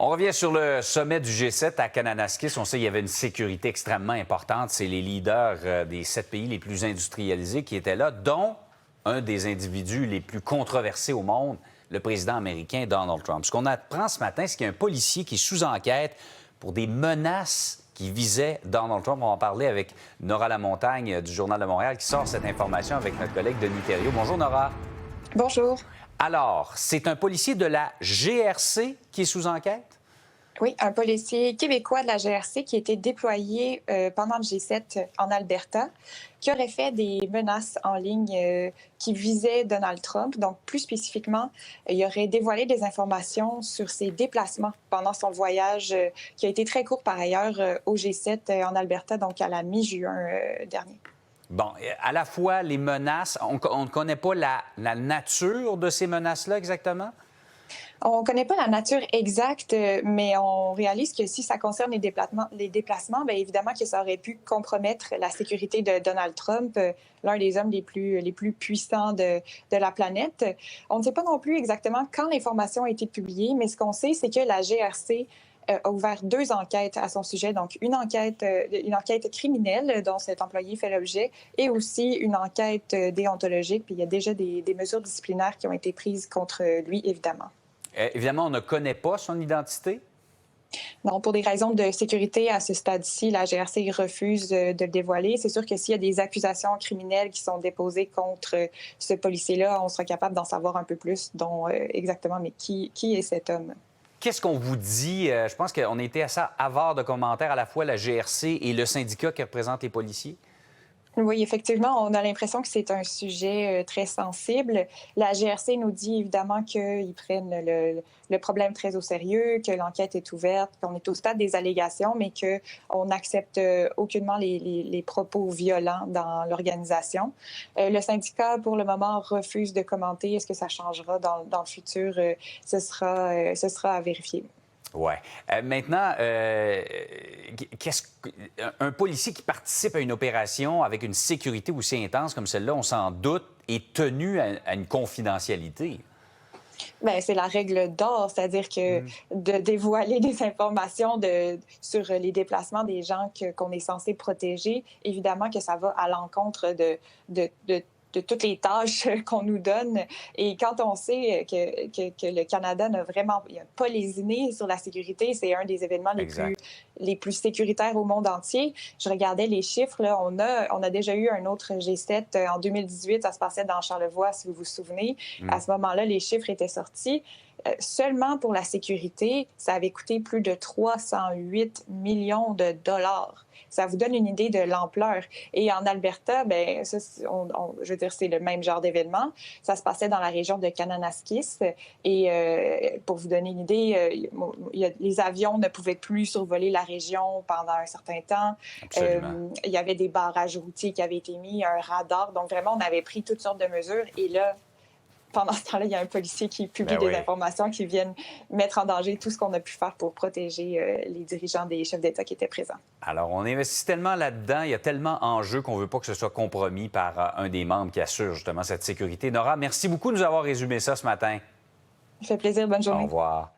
On revient sur le sommet du G7 à Kananaskis. On sait qu'il y avait une sécurité extrêmement importante. C'est les leaders des 7 pays les plus industrialisés qui étaient là, dont un des individus les plus controversés au monde, le président américain Donald Trump. Ce qu'on apprend ce matin, c'est qu'il y a un policier qui est sous enquête pour des menaces qui visaient Donald Trump. On va en parler avec Nora Lamontagne du Journal de Montréal qui sort cette information avec notre collègue Denis Thériault. Bonjour Nora. Bonjour. Alors, c'est un policier de la GRC qui est sous enquête? Oui, un policier québécois de la GRC qui a été déployé pendant le G7 en Alberta, qui aurait fait des menaces en ligne qui visaient Donald Trump. Donc, plus spécifiquement, il aurait dévoilé des informations sur ses déplacements pendant son voyage, qui a été très court par ailleurs, au G7 en Alberta, donc à la mi-juin dernier. Bon, à la fois les menaces, on ne connaît pas la nature de ces menaces-là exactement? On ne connaît pas la nature exacte, mais on réalise que si ça concerne les déplacements, bien évidemment que ça aurait pu compromettre la sécurité de Donald Trump, l'un des hommes les plus puissants de la planète. On ne sait pas non plus exactement quand l'information a été publiée, mais ce qu'on sait, c'est que la GRC a ouvert 2 enquêtes à son sujet, donc une enquête criminelle dont cet employé fait l'objet et aussi une enquête déontologique. Puis il y a déjà des mesures disciplinaires qui ont été prises contre lui, évidemment. Évidemment, on ne connaît pas son identité? Non, pour des raisons de sécurité, à ce stade-ci, la GRC refuse de le dévoiler. C'est sûr que s'il y a des accusations criminelles qui sont déposées contre ce policier-là, on sera capable d'en savoir un peu plus, dont exactement, mais qui est cet homme? Qu'est-ce qu'on vous dit? Je pense qu'on a été assez avare de commentaires, à la fois la GRC et le syndicat qui représente les policiers. Oui, effectivement, on a l'impression que c'est un sujet très sensible. La GRC nous dit évidemment qu'ils prennent le problème très au sérieux, que l'enquête est ouverte, qu'on est au stade des allégations, mais qu'on n'accepte aucunement les propos violents dans l'organisation. Le syndicat, pour le moment, refuse de commenter. Est-ce que ça changera dans le futur? Ce sera à vérifier. Oui. Maintenant, un policier qui participe à une opération avec une sécurité aussi intense comme celle-là, on s'en doute, est tenu à une confidentialité. Bien, c'est la règle d'or, c'est-à-dire que de dévoiler des informations sur les déplacements des gens qu'on est censé protéger, évidemment que ça va à l'encontre de toutes les tâches qu'on nous donne. Et quand on sait que le Canada n'a pas lésiné sur la sécurité, c'est un des événements les plus sécuritaires au monde entier. Je regardais les chiffres, là, on a déjà eu un autre G7 en 2018, ça se passait dans Charlevoix, si vous vous souvenez. À ce moment-là, les chiffres étaient sortis. Seulement pour la sécurité, ça avait coûté plus de 308 millions de dollars. Ça vous donne une idée de l'ampleur. Et en Alberta, bien, ça, je veux dire, c'est le même genre d'événement. Ça se passait dans la région de Kananaskis. Et pour vous donner une idée, les avions ne pouvaient plus survoler la région pendant un certain temps. Il y avait des barrages routiers qui avaient été mis, un radar. Donc vraiment, on avait pris toutes sortes de mesures. Et là, pendant ce temps-là, il y a un policier qui publie des informations qui viennent mettre en danger tout ce qu'on a pu faire pour protéger les dirigeants des chefs d'État qui étaient présents. Alors, on investit tellement là-dedans, il y a tellement en jeu qu'on ne veut pas que ce soit compromis par un des membres qui assure justement cette sécurité. Nora, merci beaucoup de nous avoir résumé ça ce matin. Ça fait plaisir. Bonne journée. Au revoir.